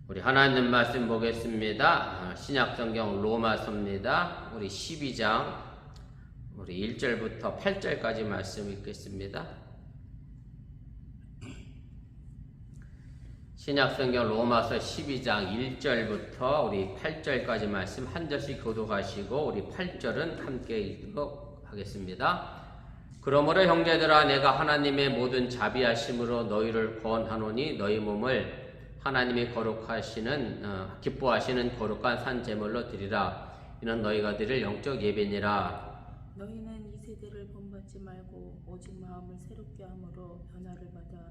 우리 하나님 말씀 보겠습니다. 신약성경 로마서입니다. 우리 12장 우리 1절부터 8절까지 말씀 읽겠습니다. 신약성경 로마서 12장 1절부터 우리 8절까지 말씀 한 절씩 교독하시고 우리 8절은 함께 읽도록 하겠습니다. 그러므로 형제들아 내가 하나님의 모든 자비하심으로 너희를 권하노니 너희 몸을 하나님이 기뻐하시는 거룩한 산 제물로 드리라. 이는 너희가 드릴 영적 예배니라. 너희는 이 세대를 본받지 말고 오직 마음을 새롭게 함으로 변화를 받아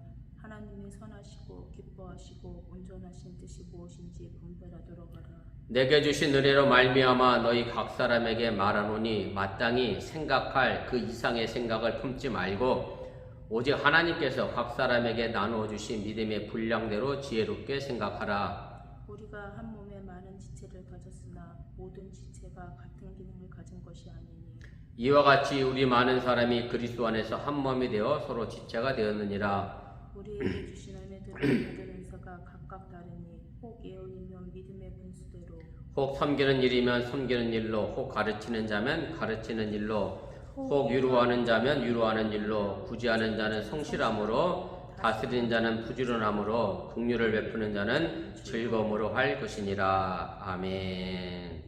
하나님이 선하시고 기뻐하시고 온전하신 뜻이 무엇인지 분별하도록 하라. 내게 주신 은혜로 말미암아 너희 각 사람에게 말하노니 마땅히 생각할 그 이상의 생각을 품지 말고 오직 하나님께서 각 사람에게 나누어 주신 믿음의 분량대로 지혜롭게 생각하라. 우리가 한 몸에 많은 지체를 가졌으나 모든 지체가 같은 기능을 가진 것이 아니니 이와 같이 우리 많은 사람이 그리스도 안에서 한 몸이 되어 서로 지체가 되었느니라. 우리에게 주신 은혜들은 모든 은사가 각각 다르니 혹 예언이면 믿음의 분수대로 혹 섬기는 일이면 섬기는 일로 혹 가르치는 자면 가르치는 일로 혹 위로하는 자면 위로하는 일로 구제하는 자는 성실함으로 다스리는 자는 부지런함으로 긍휼을 베푸는 자는 즐거움으로 할 것이니라. 아멘.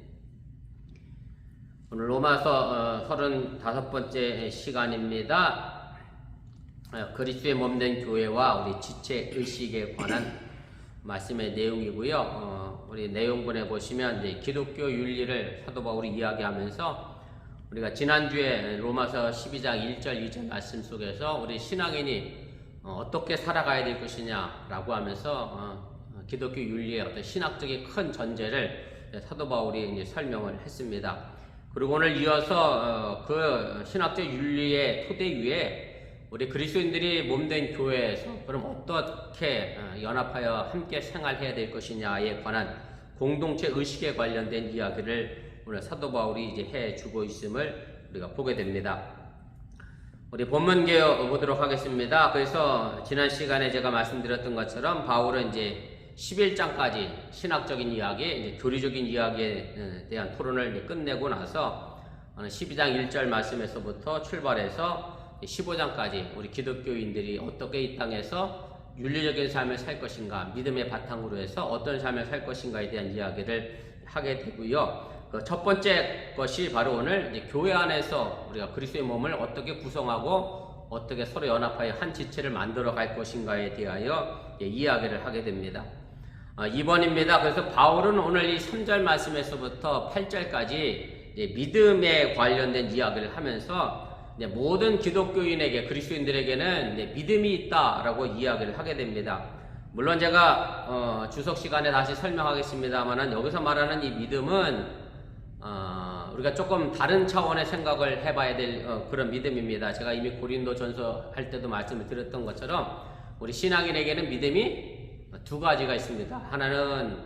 오늘 로마서 35번째 시간입니다. 그리스도의 몸된 교회와 우리 지체 의식에 관한 말씀의 내용이고요. 우리 내용본에 보시면 이제 기독교 윤리를 사도 바울이 이야기하면서 우리가 지난주에 로마서 12장 1절 2절 말씀 속에서 우리 신앙인이 어떻게 살아가야 될 것이냐라고 하면서 기독교 윤리의 어떤 신학적인 큰 전제를 사도 바울이 이제 설명을 했습니다. 그리고 오늘 이어서 그 신학적 윤리의 토대 위에 우리 그리스도인들이 몸된 교회에서 그럼 어떻게 연합하여 함께 생활해야 될 것이냐에 관한 공동체 의식에 관련된 이야기를 오늘 사도 바울이 이제 해주고 있음을 우리가 보게 됩니다. 우리 본문계요 보도록 하겠습니다. 그래서 지난 시간에 제가 말씀드렸던 것처럼 바울은 이제 11장까지 신학적인 이야기, 이제 교리적인 이야기에 대한 토론을 이제 끝내고 나서 12장 1절 말씀에서부터 출발해서 15장까지 우리 기독교인들이 어떻게 이 땅에서 윤리적인 삶을 살 것인가, 믿음의 바탕으로 해서 어떤 삶을 살 것인가에 대한 이야기를 하게 되고요. 그 첫 번째 것이 바로 오늘 이제 교회 안에서 우리가 그리스도의 몸을 어떻게 구성하고 어떻게 서로 연합하여 한 지체를 만들어 갈 것인가에 대하여 이야기를 하게 됩니다. 2번입니다. 그래서 바울은 오늘 이 3절 말씀에서부터 8절까지 믿음에 관련된 이야기를 하면서 모든 기독교인에게 그리스도인들에게는 믿음이 있다라고 이야기를 하게 됩니다. 물론 제가 주석 시간에 다시 설명하겠습니다만 여기서 말하는 이 믿음은 우리가 조금 다른 차원의 생각을 해봐야 될 그런 믿음입니다. 제가 이미 고린도전서 할 때도 말씀을 드렸던 것처럼 우리 신앙인에게는 믿음이 두 가지가 있습니다. 하나는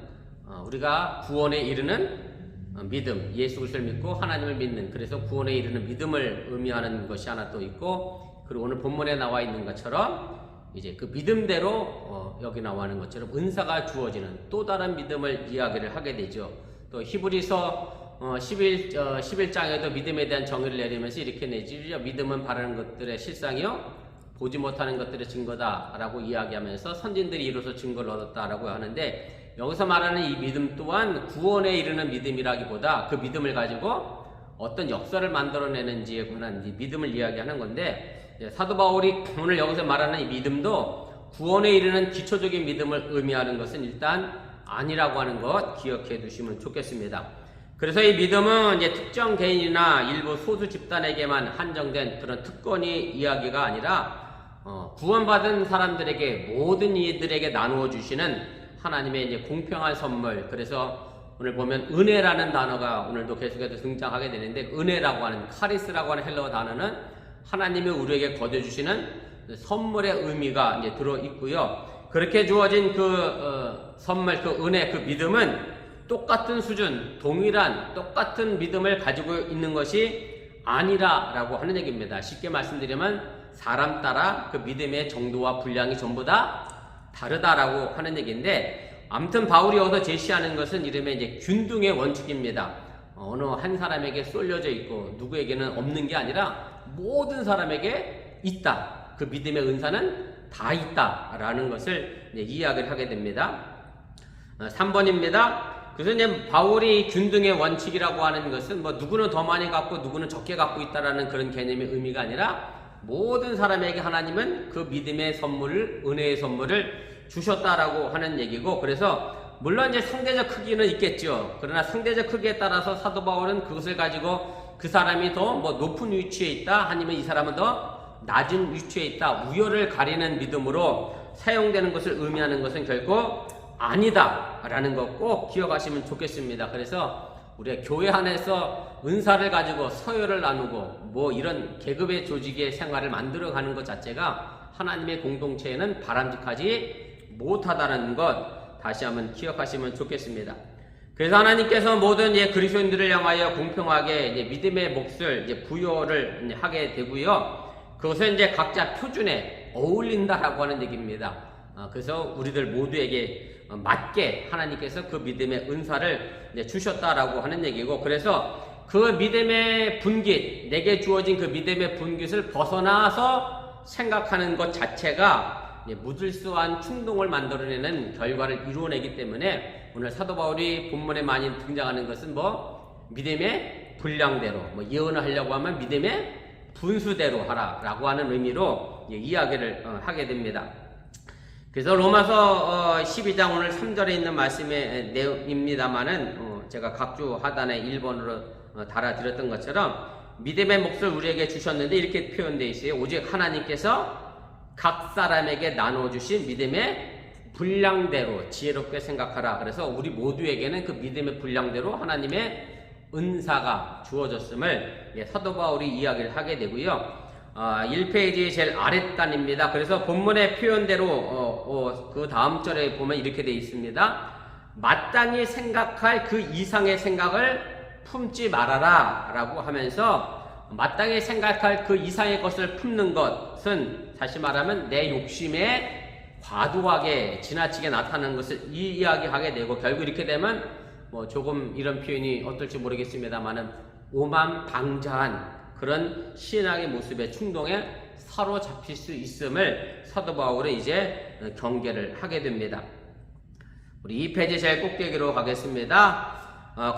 우리가 구원에 이르는 믿음, 예수 그리스도를 믿고 하나님을 믿는, 그래서 구원에 이르는 믿음을 의미하는 것이 하나 또 있고, 그리고 오늘 본문에 나와 있는 것처럼 이제 그 믿음대로 여기 나와 있는 것처럼 은사가 주어지는 또 다른 믿음을 이야기를 하게 되죠. 또 히브리서 11장에도 믿음에 대한 정의를 내리면서 이렇게 내지요. 믿음은 바라는 것들의 실상이요 보지 못하는 것들의 증거다라고 이야기하면서 선진들이 이로써 증거를 얻었다라고 하는데, 여기서 말하는 이 믿음 또한 구원에 이르는 믿음이라기보다 그 믿음을 가지고 어떤 역사를 만들어내는지에 관한 이 믿음을 이야기하는 건데, 사도 바울이 오늘 여기서 말하는 이 믿음도 구원에 이르는 기초적인 믿음을 의미하는 것은 일단 아니라고 하는 것 기억해 두시면 좋겠습니다. 그래서 이 믿음은 이제 특정 개인이나 일부 소수 집단에게만 한정된 그런 특권이 이야기가 아니라 구원받은 사람들에게 모든 이들에게 나누어 주시는 하나님의 이제 공평한 선물. 그래서 오늘 보면 은혜라는 단어가 오늘도 계속해서 등장하게 되는데, 은혜라고 하는 카리스라고 하는 헬라어 단어는 하나님이 우리에게 거둬주시는 선물의 의미가 이제 들어 있고요. 그렇게 주어진 그 선물, 그 은혜, 그 믿음은 똑같은 수준, 동일한 똑같은 믿음을 가지고 있는 것이 아니라라고 하는 얘기입니다. 쉽게 말씀드리면 사람 따라 그 믿음의 정도와 분량이 전부 다 다르다라고 하는 얘기인데, 아무튼 바울이 여기서 제시하는 것은 이름에 이제 균등의 원칙입니다. 어느 한 사람에게 쏠려져 있고 누구에게는 없는 게 아니라 모든 사람에게 있다. 그 믿음의 은사는 다 있다라는 것을 이제 이야기를 하게 됩니다. 3번입니다. 그래서 이제 바울이 균등의 원칙이라고 하는 것은 뭐 누구는 더 많이 갖고 누구는 적게 갖고 있다라는 그런 개념의 의미가 아니라 모든 사람에게 하나님은 그 믿음의 선물을, 은혜의 선물을 주셨다라고 하는 얘기고, 그래서 물론 이제 상대적 크기는 있겠죠. 그러나 상대적 크기에 따라서 사도 바울은 그것을 가지고 그 사람이 더 뭐 높은 위치에 있다, 아니면 이 사람은 더 낮은 위치에 있다, 우열을 가리는 믿음으로 사용되는 것을 의미하는 것은 결코 아니다라는 것 꼭 기억하시면 좋겠습니다. 그래서 우리가 교회 안에서 은사를 가지고 서열을 나누고 뭐 이런 계급의 조직의 생활을 만들어가는 것 자체가 하나님의 공동체에는 바람직하지 못하다는 것 다시 한번 기억하시면 좋겠습니다. 그래서 하나님께서 모든 그리스도인들을 향하여 공평하게 믿음의 몫을 부여를 하게 되고요. 그것은 각자 표준에 어울린다라고 하는 얘기입니다. 그래서 우리들 모두에게 맞게 하나님께서 그 믿음의 은사를 주셨다라고 하는 얘기고, 그래서 그 믿음의 분깃, 내게 주어진 그 믿음의 분깃을 벗어나서 생각하는 것 자체가 무질서한 충동을 만들어내는 결과를 이루어내기 때문에 오늘 사도 바울이 본문에 많이 등장하는 것은 뭐 믿음의 분량대로, 뭐 예언을 하려고 하면 믿음의 분수대로 하라라고 하는 의미로 이야기를 하게 됩니다. 그래서 로마서 12장 오늘 3절에 있는 말씀의 내용입니다만은 제가 각주 하단에 1번으로 달아드렸던 것처럼 믿음의 몫을 우리에게 주셨는데 이렇게 표현되어 있어요. 오직 하나님께서 각 사람에게 나눠주신 믿음의 분량대로 지혜롭게 생각하라. 그래서 우리 모두에게는 그 믿음의 분량대로 하나님의 은사가 주어졌음을 사도 바울이 이야기를 하게 되고요. 1페이지 제일 아랫단입니다. 그래서 본문의 표현대로 그 다음 절에 보면 이렇게 되어 있습니다. 마땅히 생각할 그 이상의 생각을 품지 말아라 라고 하면서 마땅히 생각할 그 이상의 것을 품는 것은 다시 말하면 내 욕심에 과도하게 지나치게 나타나는 것을 이야기하게 되고, 결국 이렇게 되면 뭐 조금 이런 표현이 어떨지 모르겠습니다만은 오만방자한 그런 신앙의 모습의 충동에 사로잡힐 수 있음을 사도 바울은 이제 경계를 하게 됩니다. 우리 2페이지 제일 꼭대기로 가겠습니다.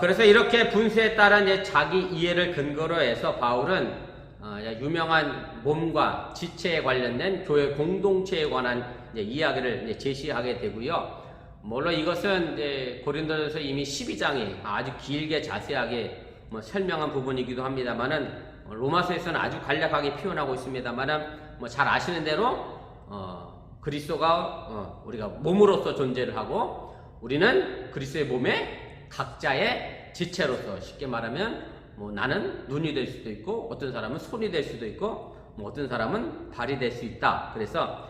그래서 이렇게 분수에 따른 자기 이해를 근거로 해서 바울은 유명한 몸과 지체에 관련된 교회 공동체에 관한 이야기를 제시하게 되고요. 물론 이것은 고린도전서 이미 12장에 아주 길게 자세하게 설명한 부분이기도 합니다만은 로마서에서는 아주 간략하게 표현하고 있습니다만은 잘 아시는 대로 그리스도가 우리가 몸으로서 존재를 하고 우리는 그리스도의 몸에 각자의 지체로서, 쉽게 말하면 나는 눈이 될 수도 있고 어떤 사람은 손이 될 수도 있고 어떤 사람은 발이 될 수 있다. 그래서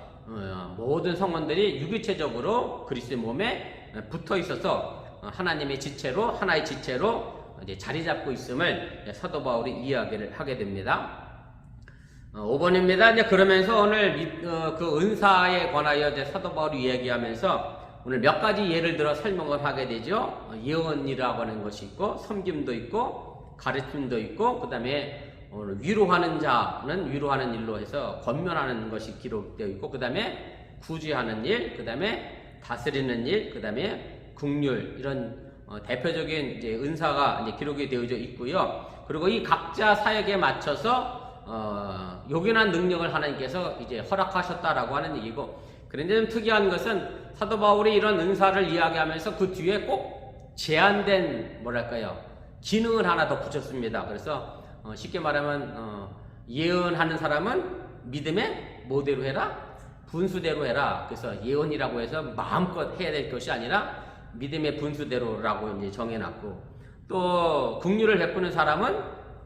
모든 성원들이 유기체적으로 그리스도의 몸에 붙어 있어서 하나님의 지체로, 하나의 지체로 자리 잡고 있음을 사도 바울이 이야기를 하게 됩니다. 5번입니다. 이제 그러면서 오늘 그 은사에 관하여 사도 바울이 이야기하면서 오늘 몇 가지 예를 들어 설명을 하게 되죠. 예언이라고 하는 것이 있고, 섬김도 있고, 가르침도 있고, 그 다음에 오늘 위로하는 자는 위로하는 일로 해서 권면하는 것이 기록되어 있고, 그 다음에 구제하는 일, 그 다음에 다스리는 일, 그 다음에 긍휼, 이런 대표적인 은사가 기록이 되어져 있고요. 그리고 이 각자 사역에 맞춰서 요긴한 능력을 하나님께서 허락하셨다라고 하는 얘기고, 그런데 좀 특이한 것은 사도 바울이 이런 은사를 이야기하면서 그 뒤에 꼭 제한된 기능을 하나 더 붙였습니다. 그래서 쉽게 말하면 예언하는 사람은 믿음의 뭐대로 해라? 분수대로 해라. 그래서 예언이라고 해서 마음껏 해야 될 것이 아니라 믿음의 분수대로라고 정해놨고, 또 긍휼을 베푸는 사람은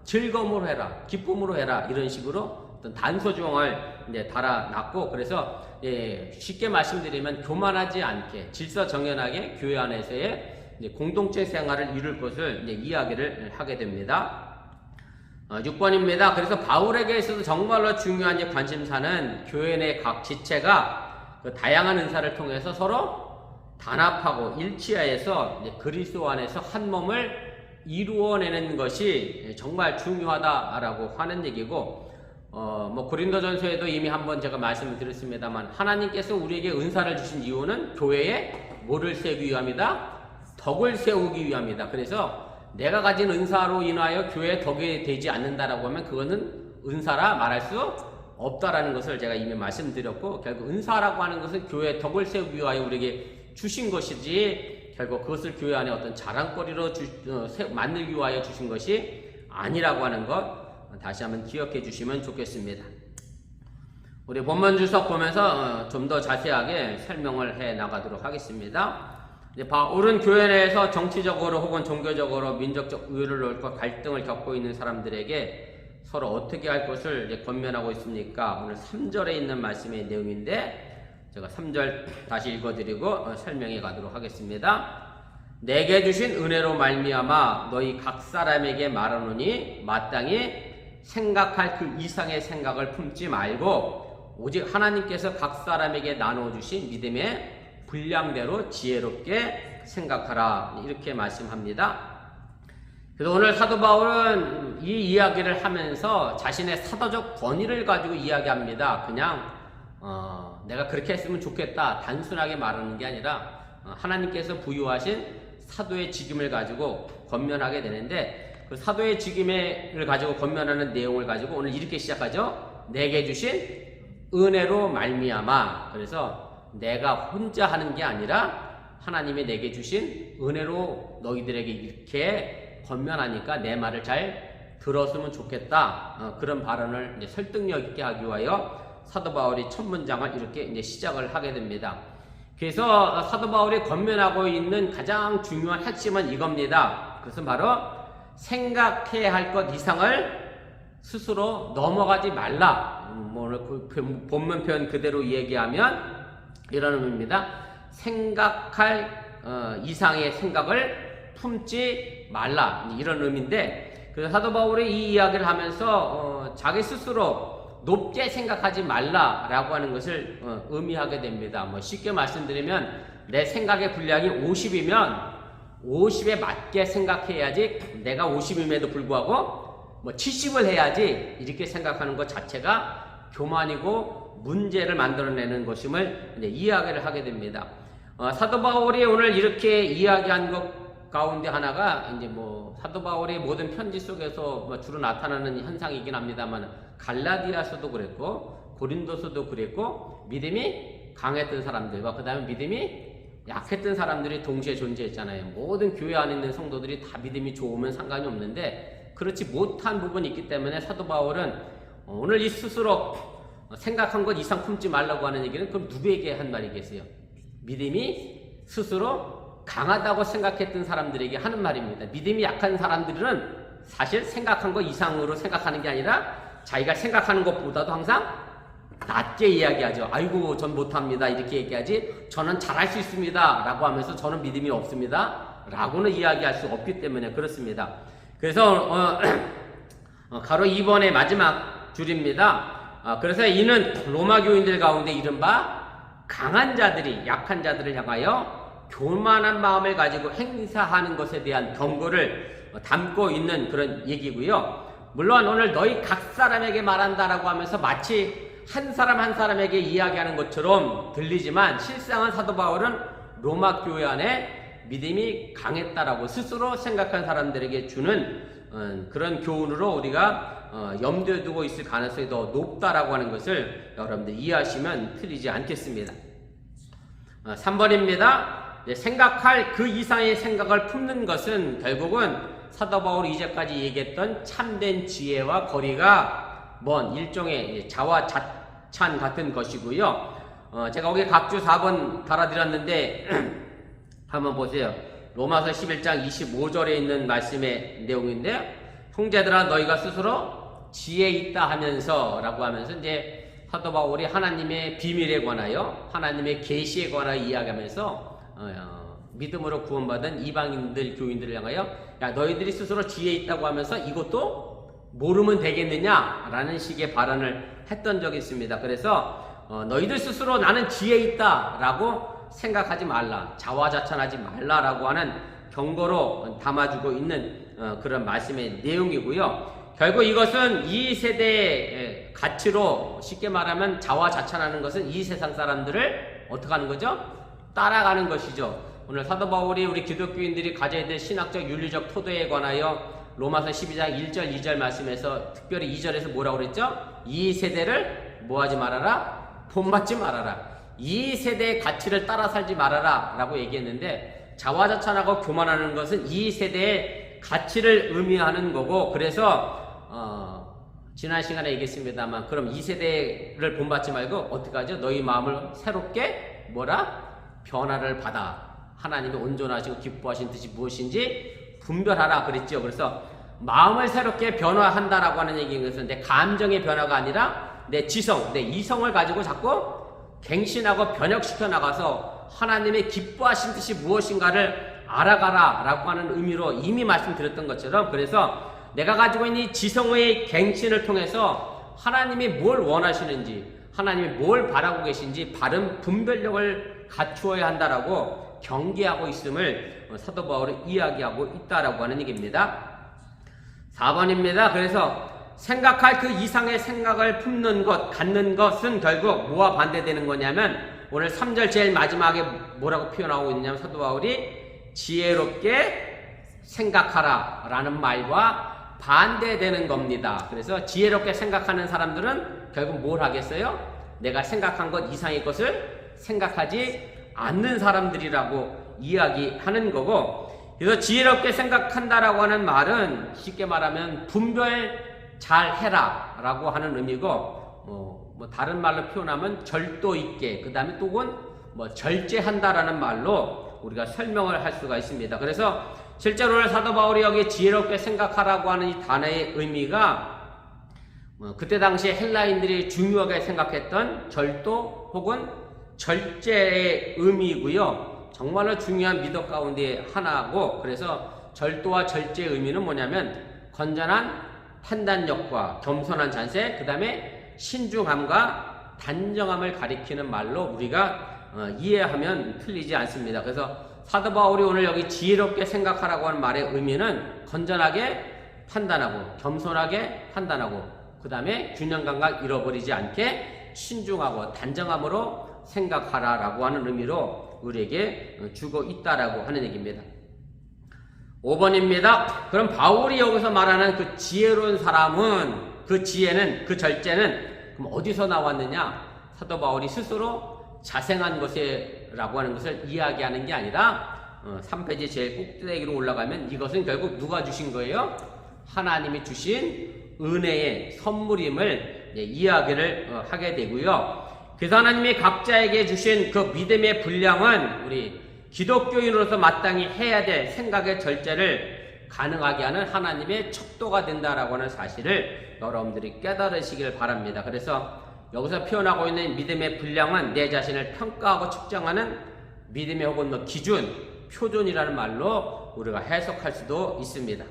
즐거움으로 해라, 기쁨으로 해라, 이런 식으로 어떤 단서조항을 달아놨고, 그래서 쉽게 말씀드리면 교만하지 않게 질서정연하게 교회 안에서의 공동체 생활을 이룰 것을 이야기를 하게 됩니다. 6번입니다. 그래서 바울에게 있어서 정말로 중요한 관심사는 교회 내 각 지체가 그 다양한 은사를 통해서 서로 단합하고 일치하여서 이제 그리스도 안에서 한 몸을 이루어내는 것이 정말 중요하다라고 하는 얘기고, 뭐 고린도전서에도 이미 한번 제가 말씀을 드렸습니다만, 하나님께서 우리에게 은사를 주신 이유는 교회에 뭐를 세우기 위함이다? 덕을 세우기 위함이다. 그래서 내가 가진 은사로 인하여 교회에 덕이 되지 않는다라고 하면 그거는 은사라 말할 수 없다라는 것을 제가 이미 말씀드렸고, 결국 은사라고 하는 것은 교회에 덕을 세우기 위하여 우리에게 주신 것이지, 결국 그것을 교회 안에 어떤 자랑거리로 만들기 위하여 주신 것이 아니라고 하는 것 다시 한번 기억해 주시면 좋겠습니다. 우리 본문 주석 보면서 좀 더 자세하게 설명을 해 나가도록 하겠습니다. 바울은 교회 내에서 정치적으로 혹은 종교적으로 민족적 우열을 놓고 갈등을 겪고 있는 사람들에게 서로 어떻게 할 것을 권면하고 있습니까? 오늘 3절에 있는 말씀의 내용인데, 제가 3절 다시 읽어드리고 설명해 가도록 하겠습니다. 내게 주신 은혜로 말미암아 너희 각 사람에게 말하노니 마땅히 생각할 그 이상의 생각을 품지 말고 오직 하나님께서 각 사람에게 나눠주신 믿음의 분량대로 지혜롭게 생각하라, 이렇게 말씀합니다. 그래서 오늘 사도 바울은 이 이야기를 하면서 자신의 사도적 권위를 가지고 이야기합니다. 그냥 내가 그렇게 했으면 좋겠다 단순하게 말하는 게 아니라 하나님께서 부여하신 사도의 직임을 가지고 권면하게 되는데, 그 사도의 직임을 가지고 권면하는 내용을 가지고 오늘 이렇게 시작하죠. 내게 주신 은혜로 말미암아. 그래서 내가 혼자 하는 게 아니라 하나님이 내게 주신 은혜로 너희들에게 이렇게 권면하니까 내 말을 잘 들었으면 좋겠다. 그런 발언을 이제 설득력 있게 하기 위하여 사도 바울이 첫 문장을 이렇게 이제 시작을 하게 됩니다. 그래서 사도 바울이 권면하고 있는 가장 중요한 핵심은 이겁니다. 그것은 바로 생각해야 할 것 이상을 스스로 넘어가지 말라. 오늘 본문 표현 그대로 얘기하면 이런 의미입니다. 생각할 이상의 생각을 품지 말라, 이런 의미인데, 그래서 사도 바울이 이 이야기를 하면서 자기 스스로 높게 생각하지 말라라고 하는 것을 의미하게 됩니다. 뭐 쉽게 말씀드리면 내 생각의 분량이 50이면 50에 맞게 생각해야지, 내가 50임에도 불구하고 뭐 70을 해야지, 이렇게 생각하는 것 자체가 교만이고 문제를 만들어내는 것임을 이제 이야기를 하게 됩니다. 사도 바울이 오늘 이렇게 이야기한 것 가운데 하나가 이제 뭐 사도 바울의 모든 편지 속에서 뭐 주로 나타나는 현상이긴 합니다만, 갈라디아서도 그랬고 고린도서도 그랬고 믿음이 강했던 사람들과 그 다음에 믿음이 약했던 사람들이 동시에 존재했잖아요. 모든 교회 안에 있는 성도들이 다 믿음이 좋으면 상관이 없는데 그렇지 못한 부분이 있기 때문에 사도 바울은 오늘 이 스스로 생각한 것 이상 품지 말라고 하는 얘기는 그럼 누구에게 한 말이겠어요? 믿음이 스스로 강하다고 생각했던 사람들에게 하는 말입니다. 믿음이 약한 사람들은 사실 생각한 것 이상으로 생각하는 게 아니라 자기가 생각하는 것보다도 항상 낮게 이야기하죠. 아이고 전 못합니다 이렇게 얘기하지, 저는 잘할 수 있습니다 라고 하면서 저는 믿음이 없습니다 라고는 이야기할 수 없기 때문에 그렇습니다. 그래서 가로 2번의 마지막 줄입니다. 그래서 이는 로마 교인들 가운데 이른바 강한 자들이 약한 자들을 향하여 교만한 마음을 가지고 행사하는 것에 대한 경고를 담고 있는 그런 얘기고요. 물론 오늘 너희 각 사람에게 말한다라고 하면서 마치 한 사람 한 사람에게 이야기하는 것처럼 들리지만, 실상은 사도 바울은 로마 교회 안에 믿음이 강했다라고 스스로 생각한 사람들에게 주는 그런 교훈으로 우리가 염두에 두고 있을 가능성이 더 높다라고 하는 것을 여러분들 이해하시면 틀리지 않겠습니다. 3번입니다. 생각할 그 이상의 생각을 품는 것은 결국은 사도 바울이 이제까지 얘기했던 참된 지혜와 거리가 먼 일종의 자화자찬 같은 것이고요. 제가 거기 각주 4번 달아드렸는데 한번 보세요. 로마서 11장 25절에 있는 말씀의 내용인데, 형제들아 너희가 스스로 지혜 있다 하면서 라고 하면서 이제 사도 바울이 하나님의 비밀에 관하여 하나님의 계시에 관하여 이야기하면서 믿음으로 구원받은 이방인들 교인들을 향하여 야 너희들이 스스로 지혜 있다고 하면서 이것도 모르면 되겠느냐 라는 식의 발언을 했던 적이 있습니다. 그래서 너희들 스스로 나는 지혜 있다 라고 생각하지 말라, 자화자찬하지 말라라고 하는 경고로 담아주고 있는 그런 말씀의 내용이고요. 결국 이것은 이 세대의 가치로, 쉽게 말하면 자화자찬하는 것은 이 세상 사람들을 어떻게 하는 거죠? 따라가는 것이죠. 오늘 사도 바울이 우리 기독교인들이 가져야 될 신학적 윤리적 토대에 관하여 로마서 12장 1절 2절 말씀에서 특별히 2절에서 뭐라고 그랬죠? 이 세대를 뭐하지 말아라? 본받지 말아라. 이 세대의 가치를 따라 살지 말아라 라고 얘기했는데, 자화자찬하고 교만하는 것은 이 세대의 가치를 의미하는 거고, 그래서 지난 시간에 얘기했습니다만, 그럼 이 세대를 본받지 말고 어떻게 하죠? 너희 마음을 새롭게 변화를 받아 하나님의 온전하시고 기뻐하신 뜻이 무엇인지 분별하라 그랬죠. 그래서 마음을 새롭게 변화한다라고 하는 얘기인 것은 내 감정의 변화가 아니라 내 지성, 내 이성을 가지고 자꾸 갱신하고 변혁시켜 나가서 하나님의 기뻐하신 뜻이 무엇인가를 알아가라 라고 하는 의미로 이미 말씀드렸던 것처럼, 그래서 내가 가지고 있는 이 지성의 갱신을 통해서 하나님이 뭘 원하시는지, 하나님이 뭘 바라고 계신지 바른 분별력을 갖추어야 한다라고 경계하고 있음을 사도 바울이 이야기하고 있다라고 하는 얘기입니다. 4번입니다. 그래서 생각할 그 이상의 생각을 품는 것, 갖는 것은 결국 뭐와 반대되는 거냐면, 오늘 3절 제일 마지막에 뭐라고 표현하고 있냐면, 사도 바울이 지혜롭게 생각하라 라는 말과 반대되는 겁니다. 그래서 지혜롭게 생각하는 사람들은 결국 뭘 하겠어요? 내가 생각한 것 이상의 것을 생각하지 않는 사람들이라고 이야기하는 거고, 그래서 지혜롭게 생각한다라고 하는 말은 쉽게 말하면 분별 잘 해라 라고 하는 의미고, 뭐 다른 말로 표현하면 절도 있게, 그 다음에 또는 절제한다라는 말로 우리가 설명을 할 수가 있습니다. 그래서 실제로 사도 바울이 여기 지혜롭게 생각하라고 하는 이 단어의 의미가 그때 당시에 헬라인들이 중요하게 생각했던 절도 혹은 절제의 의미이고요. 정말로 중요한 미덕 가운데 하나고, 그래서 절도와 절제의 의미는 뭐냐면 건전한 판단력과 겸손한 자세, 그 다음에 신중함과 단정함을 가리키는 말로 우리가 이해하면 틀리지 않습니다. 그래서 사도 바울이 오늘 여기 지혜롭게 생각하라고 하는 말의 의미는 건전하게 판단하고 겸손하게 판단하고, 그 다음에 균형감각 잃어버리지 않게 신중하고 단정함으로 생각하라라고 하는 의미로 우리에게 주고 있다라고 하는 얘기입니다. 5번입니다. 그럼 바울이 여기서 말하는 그 지혜로운 사람은, 그 지혜는, 그 절제는 그럼 어디서 나왔느냐? 사도 바울이 스스로 자생한 것이라고 하는 것을 이야기하는 게 아니라 3페이지 제일 꼭대기로 올라가면 이것은 결국 누가 주신 거예요? 하나님이 주신 은혜의 선물임을 이야기를 하게 되고요. 그래서 하나님이 각자에게 주신 그 믿음의 분량은 우리 기독교인으로서 마땅히 해야 될 생각의 절제를 가능하게 하는 하나님의 척도가 된다라고 하는 사실을 여러분들이 깨달으시길 바랍니다. 그래서 여기서 표현하고 있는 믿음의 분량은 내 자신을 평가하고 측정하는 믿음의 혹은 기준, 표준이라는 말로 우리가 해석할 수도 있습니다.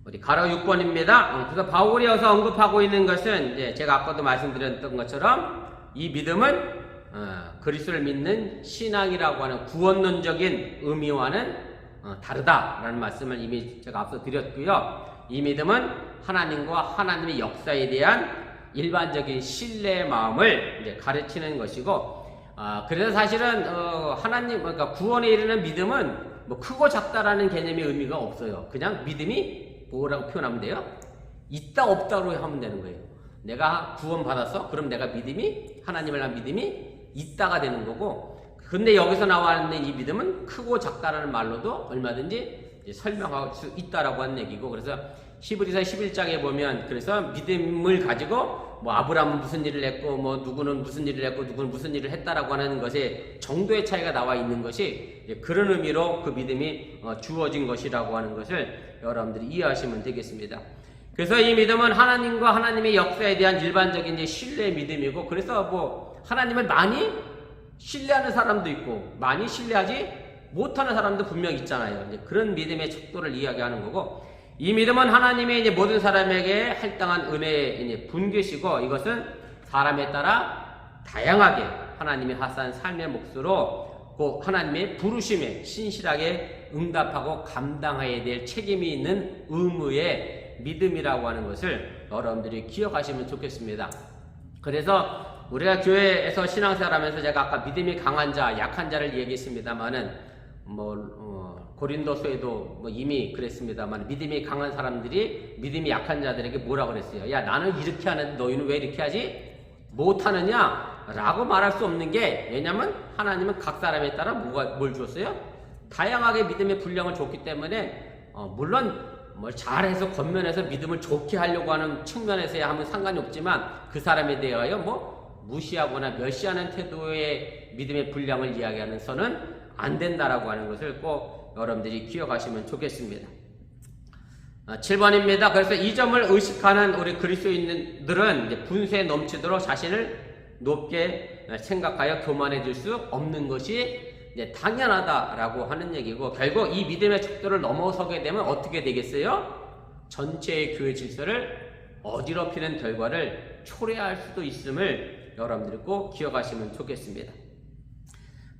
우리 가로 6번입니다. 그래서 바울이 여기서 언급하고 있는 것은 이제 제가 아까도 말씀드렸던 것처럼 이 믿음은 그리스도를 믿는 신앙이라고 하는 구원론적인 의미와는 다르다라는 말씀을 이미 제가 앞서 드렸고요. 이 믿음은 하나님과 하나님의 역사에 대한 일반적인 신뢰의 마음을 이제 가르치는 것이고, 그래서 사실은 하나님, 그러니까 구원에 이르는 믿음은 뭐 크고 작다라는 개념의 의미가 없어요. 그냥 믿음이 뭐라고 표현하면 돼요? 있다 없다로 하면 되는 거예요. 내가 구원 받았어? 그럼 내가 믿음이, 하나님을 한 믿음이 있다가 되는 거고, 근데 여기서 나와있는 이 믿음은 크고 작다라는 말로도 얼마든지 설명할 수 있다라고 하는 얘기고, 그래서 히브리서 11장에 보면, 그래서 믿음을 가지고 뭐 아브라함은 무슨 일을 했고 뭐 누구는 무슨 일을 했고 누구는 무슨 일을 했다라고 하는 것에 정도의 차이가 나와 있는 것이 그런 의미로 그 믿음이 주어진 것이라고 하는 것을 여러분들이 이해하시면 되겠습니다. 그래서 이 믿음은 하나님과 하나님의 역사에 대한 일반적인 이제 신뢰의 믿음이고, 그래서 뭐 하나님을 많이 신뢰하는 사람도 있고 많이 신뢰하지 못하는 사람도 분명 있잖아요. 이제 그런 믿음의 척도를 이야기하는 거고, 이 믿음은 하나님의 이제 모든 사람에게 할당한 은혜의 이제 분계시고, 이것은 사람에 따라 다양하게 하나님이 하사한 삶의 몫으로 그 하나님의 부르심에 신실하게 응답하고 감당해야 될 책임이 있는 의무의 믿음이라고 하는 것을 여러분들이 기억하시면 좋겠습니다. 그래서 우리가 교회에서 신앙생활하면서 제가 아까 믿음이 강한 자, 약한 자를 얘기했습니다만은 고린도서에도 이미 그랬습니다만 믿음이 강한 사람들이 믿음이 약한 자들에게 뭐라 그랬어요? 야, 나는 이렇게 하는데 너희는 왜 이렇게 하지? 못하느냐? 라고 말할 수 없는 게, 왜냐면 하나님은 각 사람에 따라 뭘 줬어요? 다양하게 믿음의 분량을 줬기 때문에 물론 뭘 잘해서 겉면에서 믿음을 좋게 하려고 하는 측면에서야 하면 상관이 없지만 그 사람에 대하여 무시하거나 멸시하는 태도의 믿음의 분량을 이야기하는 선은 안 된다라고 하는 것을 꼭 여러분들이 기억하시면 좋겠습니다. 7번입니다. 그래서 이 점을 의식하는 우리 그리스도인들은 이제 분수에 넘치도록 자신을 높게 생각하여 교만해 줄 수 없는 것이 이제 당연하다라고 하는 얘기고, 결국 이 믿음의 척도를 넘어서게 되면 어떻게 되겠어요? 전체의 교회 질서를 어지럽히는 결과를 초래할 수도 있음을 여러분들이 꼭 기억하시면 좋겠습니다.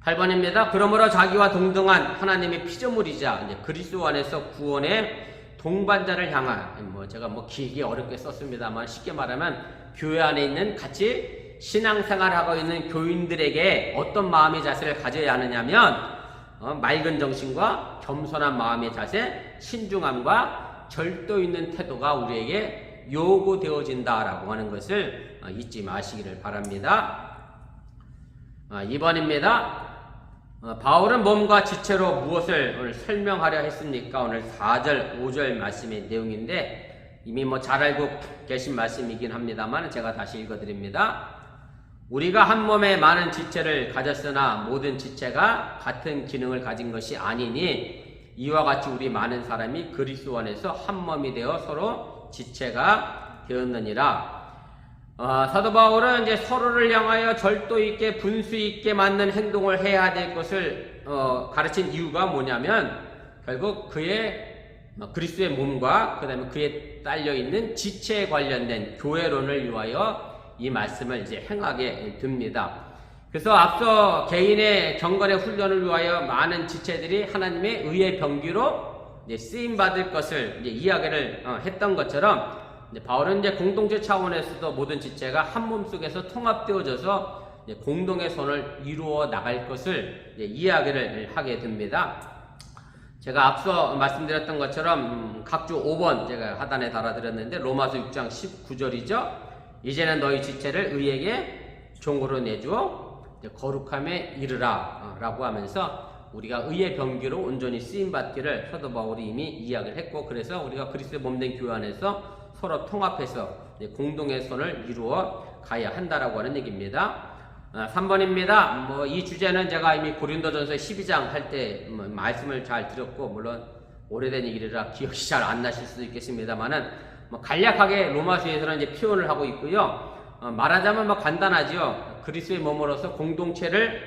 8번입니다. 그러므로 자기와 동등한 하나님의 피조물이자 이제 그리스도 안에서 구원의 동반자를 향한, 제가 길게 어렵게 썼습니다만 쉽게 말하면 교회 안에 있는 같이 신앙생활하고 있는 교인들에게 어떤 마음의 자세를 가져야 하느냐면 맑은 정신과 겸손한 마음의 자세, 신중함과 절도 있는 태도가 우리에게 요구되어진다라고 하는 것을 잊지 마시기를 바랍니다. 2번입니다. 바울은 몸과 지체로 무엇을 오늘 설명하려 했습니까? 오늘 4절, 5절 말씀의 내용인데 이미 잘 알고 계신 말씀이긴 합니다만 제가 다시 읽어드립니다. 우리가 한 몸에 많은 지체를 가졌으나 모든 지체가 같은 기능을 가진 것이 아니니 이와 같이 우리 많은 사람이 그리스도 안에서 한 몸이 되어 서로 지체가 되었느니라. 사도 바울은 이제 서로를 향하여 절도 있게 분수 있게 맞는 행동을 해야 될 것을 가르친 이유가 뭐냐면 결국 그의 그리스도의 몸과 그 다음에 그에 딸려 있는 지체에 관련된 교회론을 위하여 이 말씀을 이제 행하게 됩니다. 그래서 앞서 개인의 경건의 훈련을 위하여 많은 지체들이 하나님의 의의 병기로 이제 쓰임 받을 것을 이제 이야기를 했던 것처럼 바울은 이제 공동체 차원에서도 모든 지체가 한 몸 속에서 통합되어져서 이제 공동의 선을 이루어 나갈 것을 이제 이야기를 하게 됩니다. 제가 앞서 말씀드렸던 것처럼 각주 5번 제가 하단에 달아드렸는데 로마서 6장 19절이죠. 이제는 너희 지체를 의에게 종으로 내주어 거룩함에 이르라 라고 하면서 우리가 의의 병기로 온전히 쓰임받기를 사도 바울이 이미 이야기를 했고, 그래서 우리가 그리스도의 몸된 교회 안에서 서로 통합해서 공동의 선을 이루어 가야 한다라고 하는 얘기입니다. 3번입니다. 이 주제는 제가 이미 고린도전서 12장 할 때 말씀을 잘 드렸고, 물론 오래된 얘기라 기억이 잘 안 나실 수도 있겠습니다만은 간략하게 로마서에서는 이제 표현을 하고 있고요. 말하자면 간단하죠. 그리스도의 몸으로서 공동체를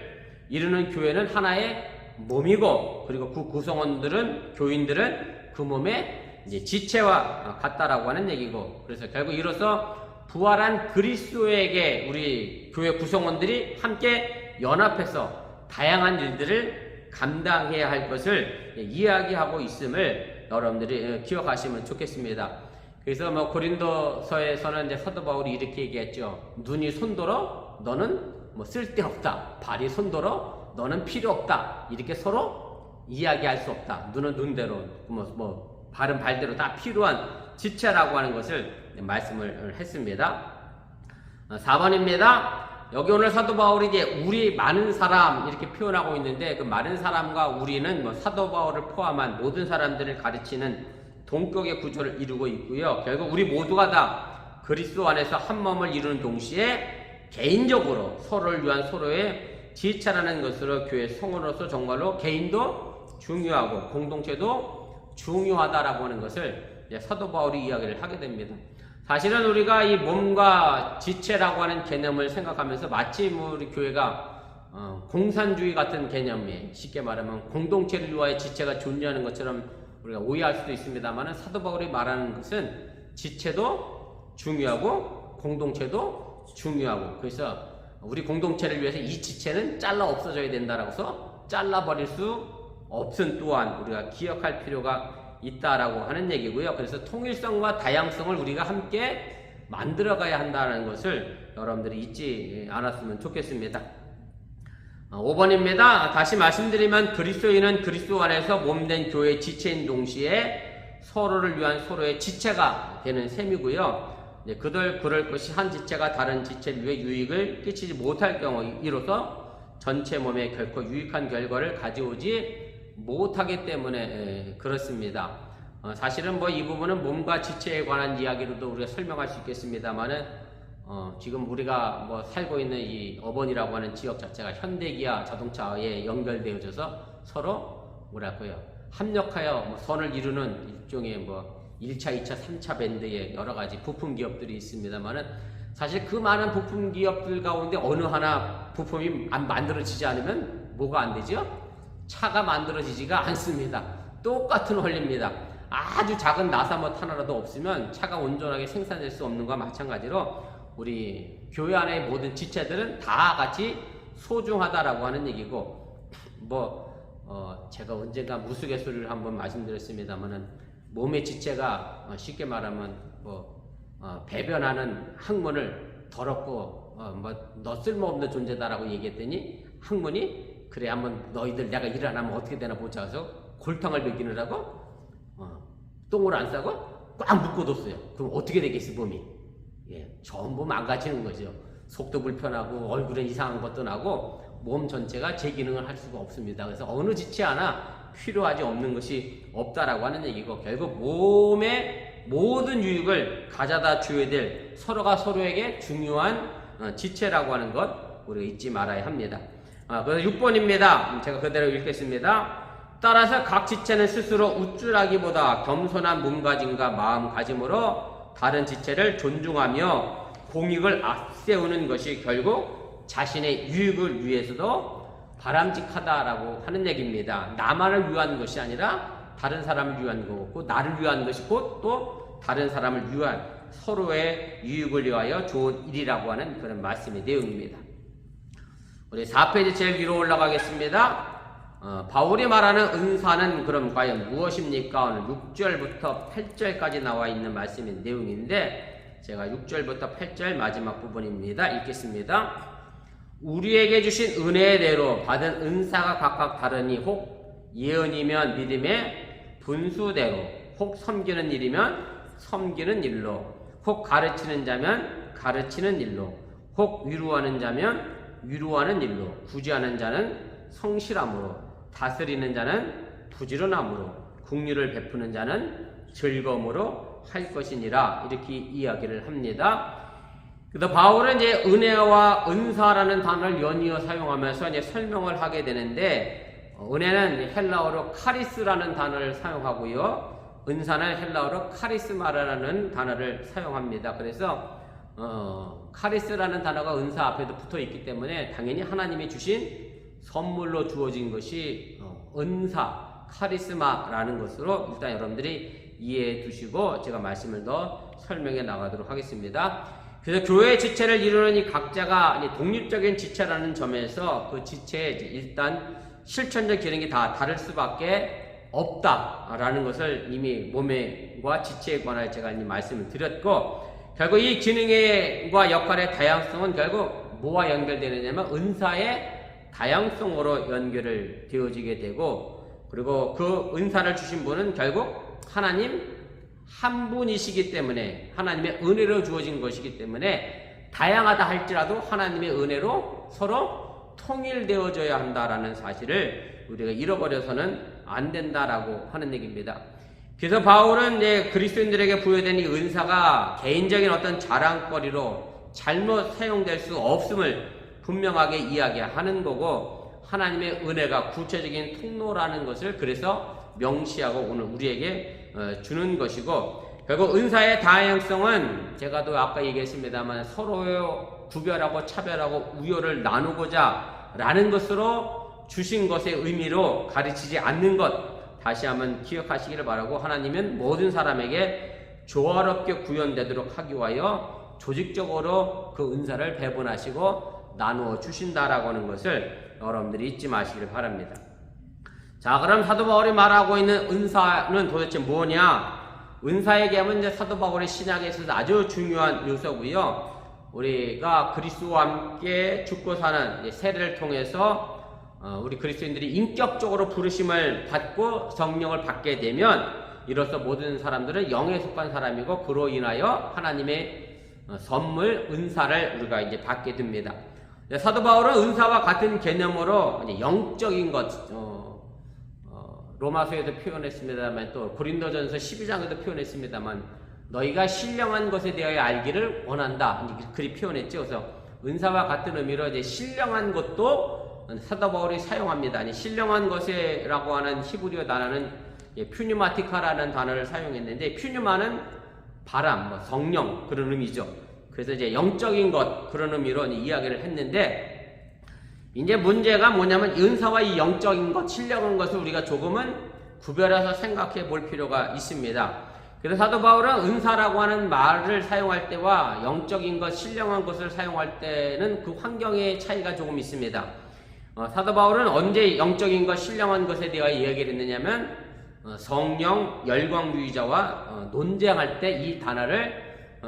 이루는 교회는 하나의 몸이고, 그리고 그 구성원들은 교인들은 그 몸의 이제 지체와 같다라고 하는 얘기고, 그래서 결국 이로써 부활한 그리스도에게 우리 교회 구성원들이 함께 연합해서 다양한 일들을 감당해야 할 것을 이야기하고 있음을 여러분들이 기억하시면 좋겠습니다. 그래서 고린도서에서는 이제 사도 바울이 이렇게 얘기했죠. 눈이 손더러 너는 쓸데없다. 발이 손더러 너는 필요 없다. 이렇게 서로 이야기할 수 없다. 눈은 눈대로, 발은 발대로 다 필요한 지체라고 하는 것을 말씀을 했습니다. 4번입니다. 여기 오늘 사도 바울이 이제 우리 많은 사람 이렇게 표현하고 있는데 그 많은 사람과 우리는 사도 바울을 포함한 모든 사람들을 가르치는 동격의 구조를 이루고 있고요. 결국 우리 모두가 다 그리스도 안에서 한 몸을 이루는 동시에 개인적으로 서로를 위한 서로의 지체라는 것으로 교회 성원으로서 정말로 개인도 중요하고 공동체도 중요하다라고 하는 것을 사도 바울이 이야기를 하게 됩니다. 사실은 우리가 이 몸과 지체라고 하는 개념을 생각하면서 마치 우리 교회가 공산주의 같은 개념에, 쉽게 말하면 공동체를 위하여 지체가 존재하는 것처럼 우리가 오해할 수도 있습니다만 사도 바울이 말하는 것은 지체도 중요하고 공동체도 중요하고, 그래서 우리 공동체를 위해서 이 지체는 잘라 없어져야 된다라고 해서 잘라버릴 수 없음 또한 우리가 기억할 필요가 있다라고 하는 얘기고요. 그래서 통일성과 다양성을 우리가 함께 만들어가야 한다는 것을 여러분들이 잊지 않았으면 좋겠습니다. 5번입니다. 다시 말씀드리면 그리스도인은 그리스도 안에서 몸된 교회의 지체인 동시에 서로를 위한 서로의 지체가 되는 셈이고요. 그럴 것이 한 지체가 다른 지체를 위해 유익을 끼치지 못할 경우 이로써 전체 몸에 결코 유익한 결과를 가져오지 못하기 때문에 그렇습니다. 사실은 이 부분은 몸과 지체에 관한 이야기로도 우리가 설명할 수 있겠습니다만은 지금 우리가 살고 있는 이 어번이라고 하는 지역 자체가 현대기아 자동차에 연결되어져서 서로 합력하여 선을 이루는 일종의 1차, 2차, 3차 밴드의 여러 가지 부품 기업들이 있습니다만은 사실 그 많은 부품 기업들 가운데 어느 하나 부품이 안 만들어지지 않으면 뭐가 안 되죠? 차가 만들어지지가 않습니다. 똑같은 원리입니다. 아주 작은 나사못 하나라도 없으면 차가 온전하게 생산될 수 없는 것과 마찬가지로 우리 교회 안의 모든 지체들은 다 같이 소중하다라고 하는 얘기고 제가 언젠가 무수개소리를 한번 말씀드렸습니다만은 몸의 지체가 쉽게 말하면 배변하는 항문을 더럽고 너 쓸모없는 존재다라고 얘기했더니 항문이 그래 한번 너희들 내가 일 안 하면 어떻게 되나 보자 해서 골탕을 먹이느라고 똥을 안 싸고 꽉 묶어뒀어요. 그럼 어떻게 되겠어 몸이? 전부 망가지는 거죠. 속도 불편하고 얼굴에 이상한 것도 나고 몸 전체가 제 기능을 할 수가 없습니다. 그래서 어느 지체 하나 필요하지 없는 것이 없다라고 하는 얘기고 결국 몸의 모든 유익을 가져다 줘야 될 서로가 서로에게 중요한 지체라고 하는 것 우리가 잊지 말아야 합니다. 그래서 6번입니다. 제가 그대로 읽겠습니다. 따라서 각 지체는 스스로 우쭐하기보다 겸손한 몸가짐과 마음가짐으로 다른 지체를 존중하며 공익을 앞세우는 것이 결국 자신의 유익을 위해서도 바람직하다라고 하는 얘기입니다. 나만을 위한 것이 아니라 다른 사람을 위한 거고 나를 위한 것이 곧 또 다른 사람을 위한 서로의 유익을 위하여 좋은 일이라고 하는 그런 말씀의 내용입니다. 우리 4페이지 제일 위로 올라가겠습니다. 바울이 말하는 은사는 그럼 과연 무엇입니까? 오늘 6절부터 8절까지 나와 있는 말씀의 내용인데 제가 6절부터 8절 마지막 부분입니다. 읽겠습니다. 우리에게 주신 은혜대로 받은 은사가 각각 다르니 혹 예언이면 믿음의 분수대로 혹 섬기는 일이면 섬기는 일로 혹 가르치는 자면 가르치는 일로 혹 위로하는 자면 위로하는 일로 구제하는 자는 성실함으로 다스리는 자는 부지런함으로 긍휼을 베푸는 자는 즐거움으로 할 것이니라 이렇게 이야기를 합니다. 그래서 바울은 이제 은혜와 은사라는 단어를 연이어 사용하면서 이제 설명을 하게 되는데 은혜는 헬라어로 카리스라는 단어를 사용하고요. 은사는 헬라어로 카리스마라는 단어를 사용합니다. 그래서 카리스라는 단어가 은사 앞에도 붙어 있기 때문에 당연히 하나님이 주신 선물로 주어진 것이 은사, 카리스마라는 것으로 일단 여러분들이 이해해 두시고 제가 말씀을 더 설명해 나가도록 하겠습니다. 그래서 교회의 지체를 이루는 이 각자가 독립적인 지체라는 점에서 그 지체의 일단 실천적 기능이 다 다를 수밖에 없다라는 것을 이미 몸과 지체에 관하여 제가 이미 말씀을 드렸고 결국 이 기능과 역할의 다양성은 결국 뭐와 연결되느냐면 은사의 다양성으로 연결을 되어지게 되고 그리고 그 은사를 주신 분은 결국 하나님 한 분이시기 때문에 하나님의 은혜로 주어진 것이기 때문에 다양하다 할지라도 하나님의 은혜로 서로 통일되어져야 한다라는 사실을 우리가 잃어버려서는 안 된다라고 하는 얘기입니다. 그래서 바울은 이제 그리스도인들에게 부여된 이 은사가 개인적인 어떤 자랑거리로 잘못 사용될 수 없음을 분명하게 이야기하는 거고 하나님의 은혜가 구체적인 통로라는 것을 그래서 명시하고 오늘 우리에게 주는 것이고 결국 은사의 다양성은 제가 또 아까 얘기했습니다만 서로 구별하고 차별하고 우열을 나누고자 라는 것으로 주신 것의 의미로 가르치지 않는 것 다시 한번 기억하시기를 바라고 하나님은 모든 사람에게 조화롭게 구현되도록 하기 위하여 조직적으로 그 은사를 배분하시고 나누어 주신다라고 하는 것을 여러분들이 잊지 마시길 바랍니다. 자, 그럼 사도 바울이 말하고 있는 은사는 도대체 뭐냐? 은사 얘기하면 이제 사도 바울의 신약에 있어서 아주 중요한 요소고요. 우리가 그리스도와 함께 죽고 사는 세례를 통해서 우리 그리스도인들이 인격적으로 부르심을 받고 성령을 받게 되면 이로써 모든 사람들은 영에 속한 사람이고 그로 인하여 하나님의 선물, 은사를 우리가 이제 받게 됩니다. 사도 바울은 은사와 같은 개념으로 영적인 것, 로마서에도 표현했습니다만 또 고린도전서 12장에도 표현했습니다만 너희가 신령한 것에 대하여 알기를 원한다. 그리 표현했죠. 그래서 은사와 같은 의미로 이제 신령한 것도 사도 바울이 사용합니다. 아니, 신령한 것이라고 하는 히브리어 단어는 퓨뉴마티카라는 단어를 사용했는데 퓨뉴마는 바람, 성령 그런 의미죠. 그래서 이제 영적인 것 그런 의미로 이야기를 했는데 이제 문제가 뭐냐면 은사와 이 영적인 것, 신령한 것을 우리가 조금은 구별해서 생각해 볼 필요가 있습니다. 그래서 사도 바울은 은사라고 하는 말을 사용할 때와 영적인 것, 신령한 것을 사용할 때는 그 환경의 차이가 조금 있습니다. 사도 바울은 언제 영적인 것, 신령한 것에 대하여 이야기를 했느냐면 성령 열광주의자와 논쟁할 때 이 단어를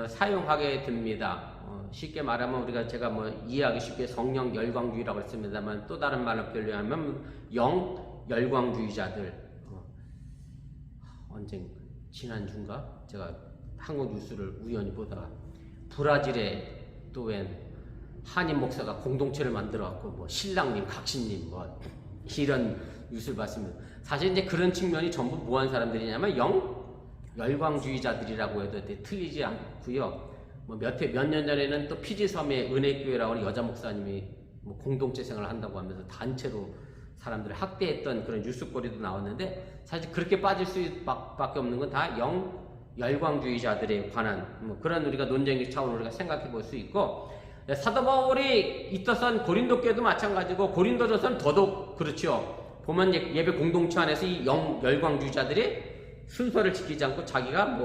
사용하게 됩니다. 쉽게 말하면 제가 이해하기 쉽게 성령 열광주의라고 했습니다만 또 다른 말로 표현하면 영 열광주의자들. 지난주인가 제가 한국 뉴스를 우연히 보다가 브라질에 또 웬 한인 목사가 공동체를 만들어갖고 신랑님, 각신님 이런 뉴스를 봤습니다. 사실 이제 그런 측면이 전부 뭐한 사람들이냐면 열광주의자들이라고 해도 틀리지 않고요. 몇 년 전에는 또 피지섬의 은혜교회라고 하는 여자 목사님이 공동체 생활을 한다고 하면서 단체로 사람들을 학대했던 그런 뉴스거리도 나왔는데 사실 그렇게 빠질 수밖에 없는 건 다 열광주의자들에 관한 그런 우리가 논쟁의 차원으로 우리가 생각해 볼 수 있고 사도 바울이 있었던 고린도 교회도 마찬가지고 고린도전서는 더더욱 그렇죠. 보면 예배 공동체 안에서 이 열광주의자들이 순서를 지키지 않고 자기가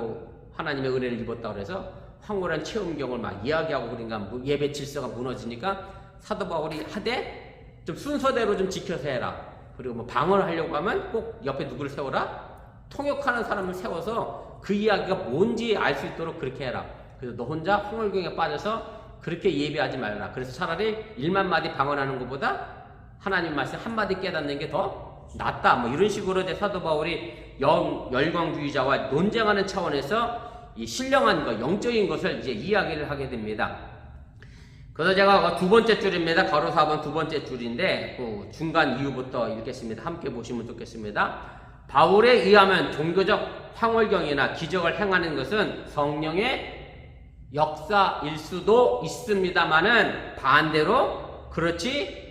하나님의 은혜를 입었다고 해서 황홀한 체험경을 막 이야기하고 그러니까 예배 질서가 무너지니까 사도 바울이 하되 좀 순서대로 좀 지켜서 해라. 그리고 방언을 하려고 하면 꼭 옆에 누구를 세워라. 통역하는 사람을 세워서 그 이야기가 뭔지 알 수 있도록 그렇게 해라. 그래서 너 혼자 홍월경에 빠져서 그렇게 예배하지 말라. 그래서 차라리 1만 마디 방언하는 것보다 하나님 말씀 한마디 깨닫는 게 더 낫다. 이런 식으로 이제 사도 바울이 열광주의자와 논쟁하는 차원에서 이 신령한 것, 영적인 것을 이제 이야기를 하게 됩니다. 그래서 제가 두 번째 줄입니다. 가로 4번 두 번째 줄인데 그 중간 이유부터 읽겠습니다. 함께 보시면 좋겠습니다. 바울에 의하면 종교적 황홀경이나 기적을 행하는 것은 성령의 역사일 수도 있습니다만은 반대로 그렇지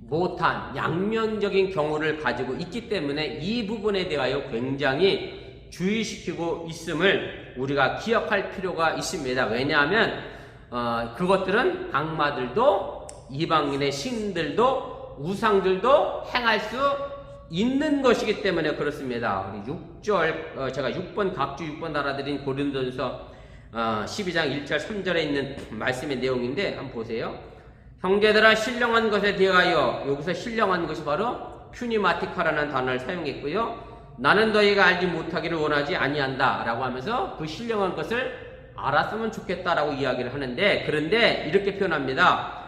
못한 양면적인 경우를 가지고 있기 때문에 이 부분에 대하여 굉장히 주의시키고 있음을 우리가 기억할 필요가 있습니다. 왜냐하면 그것들은 악마들도 이방인의 신들도 우상들도 행할 수 있는 것이기 때문에 그렇습니다. 우리 6절 제가 6번 각주 6번 달아드린 고린도전서 12장 1절 3절에 있는 말씀의 내용인데 한번 보세요. 형제들아 신령한 것에 대하여 여기서 신령한 것이 바로 퓨니마티카라는 단어를 사용했고요. 나는 너희가 알지 못하기를 원하지 아니한다 라고 하면서 그 신령한 것을 알았으면 좋겠다라고 이야기를 하는데 그런데 이렇게 표현합니다.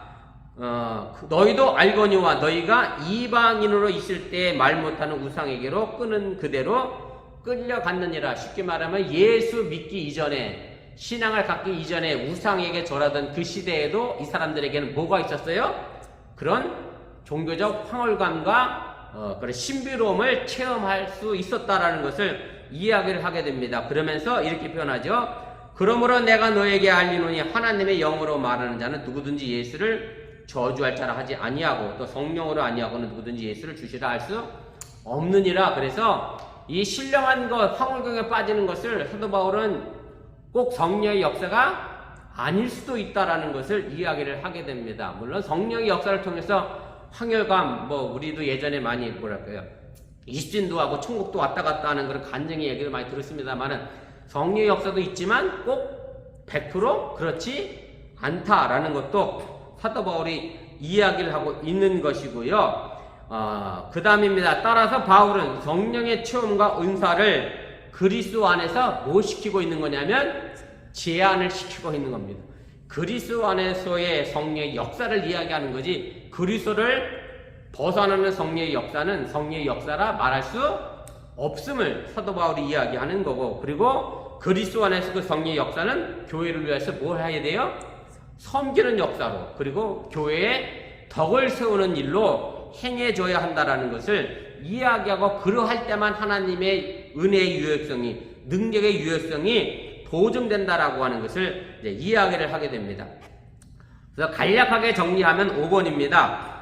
너희도 알거니와 너희가 이방인으로 있을 때 말 못하는 우상에게로 끄는 그대로 끌려갔느니라. 쉽게 말하면 예수 믿기 이전에 신앙을 갖기 이전에 우상에게 절하던 그 시대에도 이 사람들에게는 뭐가 있었어요? 그런 종교적 황홀감과 그런 신비로움을 체험할 수 있었다라는 것을 이야기를 하게 됩니다. 그러면서 이렇게 표현하죠. 그러므로 내가 너에게 알리노니 하나님의 영으로 말하는 자는 누구든지 예수를 저주할 자라 하지 아니하고 또 성령으로 아니하고는 누구든지 예수를 주시라 할 수 없느니라. 그래서 이 신령한 것, 황홀경에 빠지는 것을 사도 바울은 꼭 성령의 역사가 아닐 수도 있다라는 것을 이야기를 하게 됩니다. 물론 성령의 역사를 통해서 황홀감, 우리도 예전에 많이 이신도 하고 천국도 왔다 갔다 하는 그런 간증의 얘기를 많이 들었습니다만은 성령의 역사도 있지만 꼭 100% 그렇지 않다라는 것도 사도 바울이 이야기를 하고 있는 것이고요. 그 다음입니다. 따라서 바울은 성령의 체험과 은사를 그리스도 안에서 뭐 시키고 있는 거냐면 제한을 시키고 있는 겁니다. 그리스도 안에서의 성령의 역사를 이야기하는 거지, 그리스도를 벗어나는 성령의 역사는 성령의 역사라 말할 수 없음을 사도 바울이 이야기하는 거고, 그리고 그리스도 안에서 그 성령의 역사는 교회를 위해서 뭘 해야 돼요? 섬기는 역사로, 그리고 교회에 덕을 세우는 일로 행해줘야 한다라는 것을 이야기하고, 그러할 때만 하나님의 은혜의 유효성이, 능력의 유효성이 보증된다라고 하는 것을 이제 이야기를 하게 됩니다. 그래서 간략하게 정리하면 5번입니다.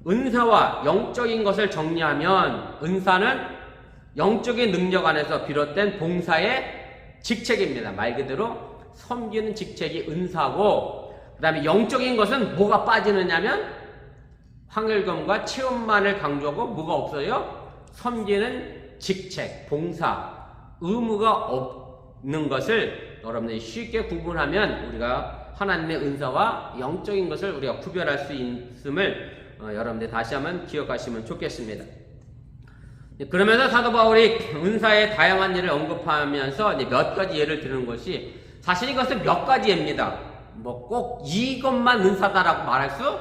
은사와 영적인 것을 정리하면 은사는 영적인 능력 안에서 비롯된 봉사의 직책입니다. 말 그대로 섬기는 직책이 은사고, 그 다음에 영적인 것은 뭐가 빠지느냐면 황혈검과 체험만을 강조하고 뭐가 없어요? 섬기는 직책, 봉사, 의무가 없는 것을 여러분들이 쉽게 구분하면 우리가 하나님의 은사와 영적인 것을 우리가 구별할 수 있음을 여러분들 다시 한번 기억하시면 좋겠습니다. 그러면서 사도 바울이 은사의 다양한 예를 언급하면서 이제 몇 가지 예를 드는 것이, 사실 이것은 몇 가지 예입니다. 뭐 꼭 이것만 은사다라고 말할 수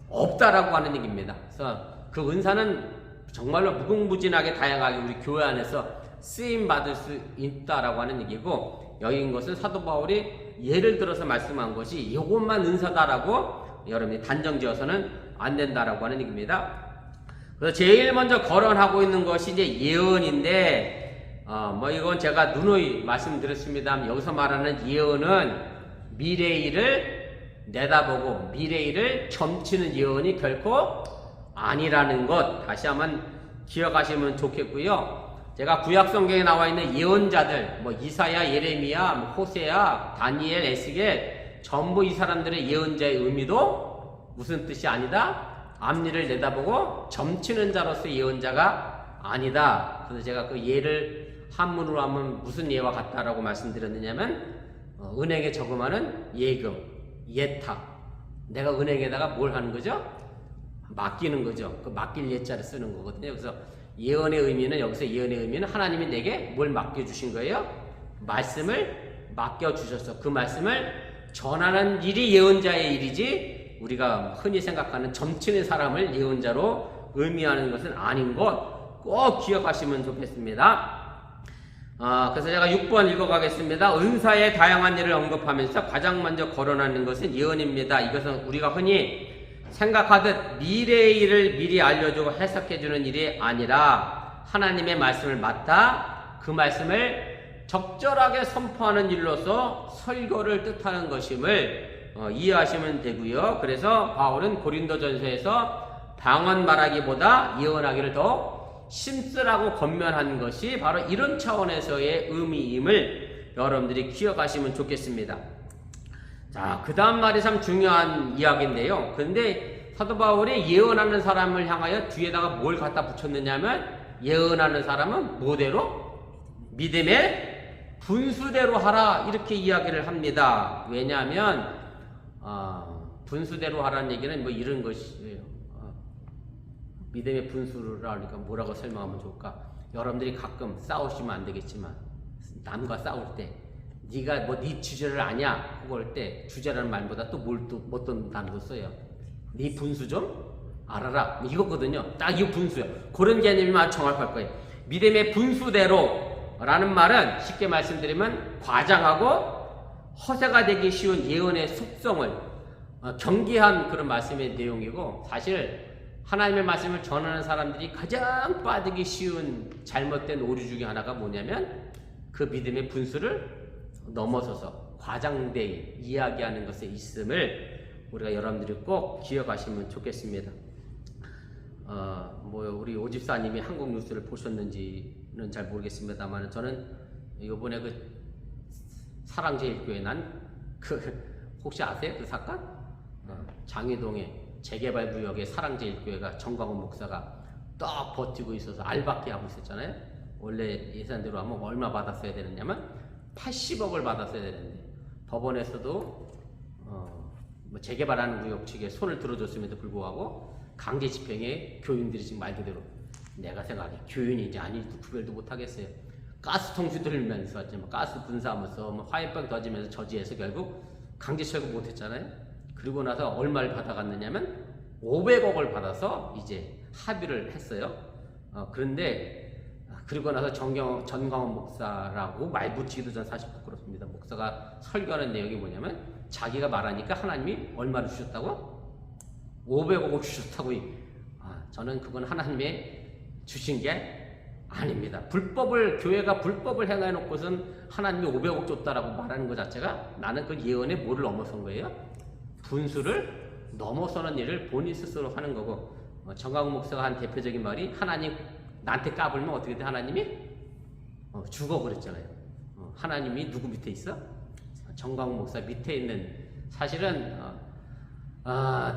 없다라고 하는 얘기입니다. 그래서 그 은사는 정말로 무궁무진하게 다양하게 우리 교회 안에서 쓰임 받을 수 있다라고 하는 얘기고, 여기인 것은 사도 바울이 예를 들어서 말씀한 것이 이것만 은사다라고 여러분이 단정지어서는 안 된다라고 하는 얘기입니다. 그래서 제일 먼저 거론하고 있는 것이 이제 예언인데, 뭐 이건 제가 누누이 말씀드렸습니다. 여기서 말하는 예언은 미래의 일을 내다보고 미래의 일을 점치는 예언이 결코 아니라는 것 다시 한번 기억하시면 좋겠고요. 제가 구약 성경에 나와 있는 예언자들, 뭐 이사야, 예레미야, 뭐 호세야, 다니엘, 에스겔, 전부 이 사람들의 예언자의 의미도 무슨 뜻이 아니다? 앞일을 내다보고 점치는 자로서의 예언자가 아니다. 그래서 제가 그 예를 한문으로 하면 무슨 예와 같다라고 말씀드렸느냐면 은행에 저금하는 예금, 예탁. 내가 은행에다가 뭘 하는 거죠? 맡기는 거죠. 그 맡길 예자를 쓰는 거거든요. 그래서 예언의 의미는, 여기서 예언의 의미는 하나님이 내게 뭘 맡겨주신 거예요? 말씀을 맡겨주셔서 그 말씀을 전하는 일이 예언자의 일이지, 우리가 흔히 생각하는 점치는 사람을 예언자로 의미하는 것은 아닌 것 꼭 기억하시면 좋겠습니다. 그래서 제가 6번 읽어가겠습니다. 은사의 다양한 일을 언급하면서 가장 먼저 거론하는 것은 예언입니다. 이것은 우리가 흔히 생각하듯 미래의 일을 미리 알려주고 해석해주는 일이 아니라 하나님의 말씀을 맡아 그 말씀을 적절하게 선포하는 일로서 설교를 뜻하는 것임을 이해하시면 되고요. 그래서 바울은 고린도전서에서 방언 말하기보다 예언하기를 더 심쓰라고 권면한 것이 바로 이런 차원에서의 의미임을 여러분들이 기억하시면 좋겠습니다. 자, 그 다음 말이 참 중요한 이야기인데요. 그런데 사도 바울이 예언하는 사람을 향하여 뒤에다가 뭘 갖다 붙였느냐면, 예언하는 사람은 뭐대로? 믿음의 분수대로 하라, 이렇게 이야기를 합니다. 왜냐하면 분수대로 하라는 얘기는 뭐 이런 것이에요. 믿음의 분수라니까 뭐라고 설명하면 좋을까? 여러분들이 가끔 싸우시면 안 되겠지만, 남과 싸울 때 네가 뭐 네 주제를 아냐 그럴 때, 주제라는 말보다 또 어떤 단어도 써요. 네 분수 좀 알아라, 이거거든요. 딱 이 분수요. 그런 개념이 정확할 거예요. 믿음의 분수대로 라는 말은 쉽게 말씀드리면 과장하고 허세가 되기 쉬운 예언의 속성을 경계한 그런 말씀의 내용이고, 사실 하나님의 말씀을 전하는 사람들이 가장 빠지기 쉬운 잘못된 오류 중에 하나가 뭐냐면, 그 믿음의 분수를 넘어서서 과장되게 이야기하는 것에 있음을 우리가 여러분들이 꼭 기억하시면 좋겠습니다. 뭐 우리 오집사님이 한국 뉴스를 보셨는지는 잘 모르겠습니다만, 저는 이번에 그 사랑제일교회 혹시 아세요? 그 사건? 장희동에 재개발구역에 사랑제일교회가 정광훈 목사가 딱 버티고 있어서 알바끼 하고 있었잖아요. 원래 예산대로 하면 얼마 받았어야 되느냐면 80억을 받았어야 되는데, 법원에서도 뭐 재개발하는 구역 측에 손을 들어줬음에도 불구하고 강제 집행에 교인들이 지금 말 그대로 내가 생각하기에 교인인지 아닌지 구별도 못하겠어요. 가스통 휘둘면서 뭐 가스 분사하면서 뭐 화염병 던지면서 저지해서 결국 강제 철거 못했잖아요. 그리고 나서 얼마를 받아갔느냐면 500억을 받아서 이제 합의를 했어요. 그런데 그리고 나서 전광훈 목사라고 말 붙이기도 전 사실 부끄럽습니다. 목사가 설교하는 내용이 뭐냐면 자기가 말하니까 하나님이 얼마를 주셨다고? 500억을 주셨다고. 저는 그건 하나님의 주신 게 아닙니다. 교회가 불법을 행해놓고선 하나님이 500억 줬다라고 말하는 것 자체가 나는 그 예언의 뭐를 넘어선 거예요? 분수를 넘어서는 일을 본인 스스로 하는 거고, 전광훈 목사가 한 대표적인 말이 하나님 나한테 까불면 어떻게 돼? 하나님이 죽어 그랬잖아요. 하나님이 누구 밑에 있어? 전광훈 목사 밑에 있는, 사실은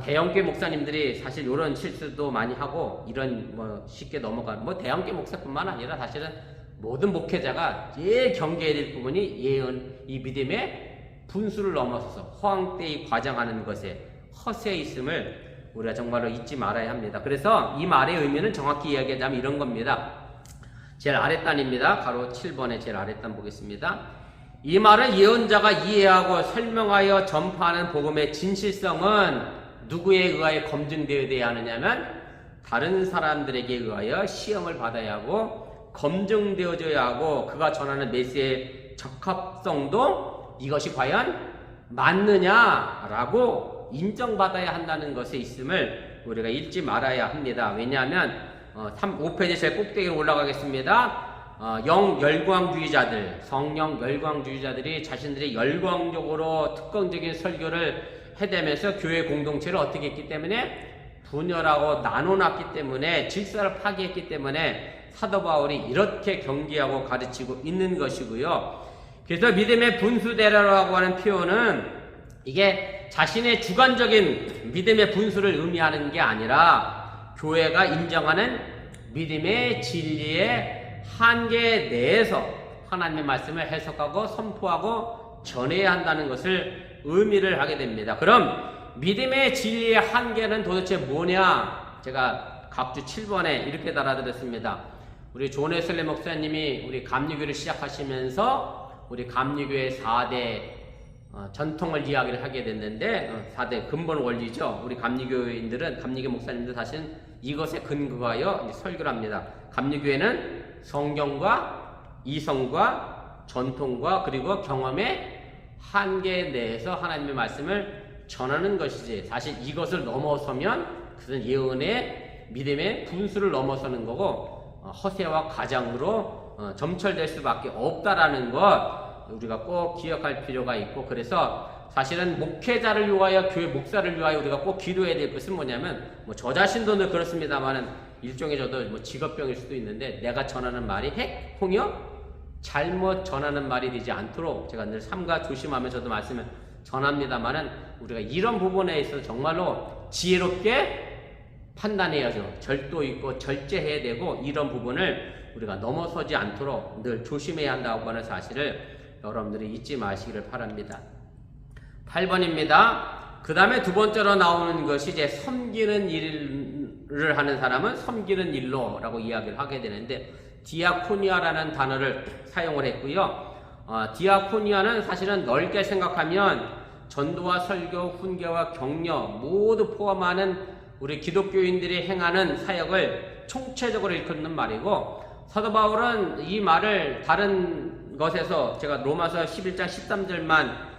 대형교회 목사님들이 사실 이런 실수도 많이 하고 이런 뭐 쉽게 넘어가는 대형교회 목사뿐만 아니라 사실은 모든 목회자가 제일 경계해야 될 부분이 예언, 이 믿음의 분수를 넘어서서 허황되이 과장하는 것에 허세에 있음을 우리가 정말로 잊지 말아야 합니다. 그래서 이 말의 의미는 정확히 이야기하자면 이런 겁니다. 제일 아랫단입니다. 가로 7번의 제일 아랫단 보겠습니다. 이 말을 예언자가 이해하고 설명하여 전파하는 복음의 진실성은 누구에 의하여 검증되어야 하느냐면 다른 사람들에게 의하여 시험을 받아야 하고 검증되어져야 하고, 그가 전하는 메시지의 적합성도 이것이 과연 맞느냐라고 인정받아야 한다는 것에 있음을 우리가 잊지 말아야 합니다. 왜냐하면 5페이지 제일 꼭대기로 올라가겠습니다. 열광주의자들, 성령 열광주의자들이 자신들이 열광적으로 특권적인 설교를 해대면서 교회 공동체를 어떻게 했기 때문에 분열하고 나눠놨기 때문에 질서를 파괴했기 때문에 사도 바울이 이렇게 경계하고 가르치고 있는 것이고요. 그래서 믿음의 분수대라고 하는 표현은 이게 자신의 주관적인 믿음의 분수를 의미하는 게 아니라 교회가 인정하는 믿음의 진리의 한계 내에서 하나님의 말씀을 해석하고 선포하고 전해야 한다는 것을 의미를 하게 됩니다. 그럼 믿음의 진리의 한계는 도대체 뭐냐? 제가 각주 7번에 이렇게 달아드렸습니다. 우리 존 웨슬리 목사님이 우리 감리교를 시작하시면서 우리 감리교의 4대 전통을 이야기를 하게 됐는데 4대 근본 원리죠. 우리 감리교인들은, 감리교 목사님들 사실은 이것에 근거하여 설교를 합니다. 감리교회는 성경과 이성과 전통과 그리고 경험의 한계 내에서 하나님의 말씀을 전하는 것이지, 사실 이것을 넘어서면 그것은 예언의 믿음의 분수를 넘어서는 거고 허세와 가장으로 점철될 수밖에 없다라는 것 우리가 꼭 기억할 필요가 있고, 그래서 사실은 목회자를 위하여, 교회 목사를 위하여 우리가 꼭 기도해야 될 것은 뭐냐면, 저 자신도 늘 그렇습니다만은 일종의 저도 직업병일 수도 있는데, 내가 전하는 말이 홍역 잘못 전하는 말이 되지 않도록 제가 늘 삼가 조심하며 저도 말씀을 전합니다만은, 우리가 이런 부분에 있어서 정말로 지혜롭게 판단해야죠. 절도 있고 절제해야 되고, 이런 부분을 우리가 넘어서지 않도록 늘 조심해야 한다고 하는 사실을 여러분들이 잊지 마시기를 바랍니다. 8번입니다. 그 다음에 두 번째로 나오는 것이 이제 섬기는 일을 하는 사람은 섬기는 일로라고 이야기를 하게 되는데, 디아코니아라는 단어를 사용을 했고요. 디아코니아는 사실은 넓게 생각하면 전도와 설교, 훈계와 격려 모두 포함하는 우리 기독교인들이 행하는 사역을 총체적으로 일컫는 말이고, 사도 바울은 이 말을 다른 것에서 제가 로마서 11장 13절만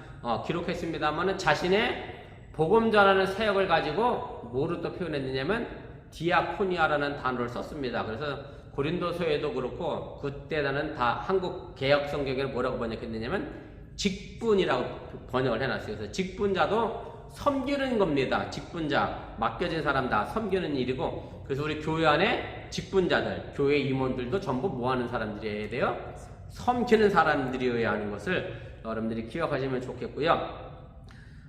기록했습니다만 자신의 복음 전하는 사역을 가지고 뭐로 또 표현했느냐면 디아코니아라는 단어를 썼습니다. 그래서 고린도서에도 그렇고 그때는 다 한국 개역 성경에는 뭐라고 번역했느냐면 직분이라고 번역을 해놨어요. 그래서 직분자도 섬기는 겁니다. 직분자, 맡겨진 사람 다 섬기는 일이고, 그래서 우리 교회 안에 직분자들, 교회 임원들도 전부 뭐 하는 사람들이어야 돼요? 섬기는 사람들이어야 하는 것을 여러분들이 기억하시면 좋겠고요.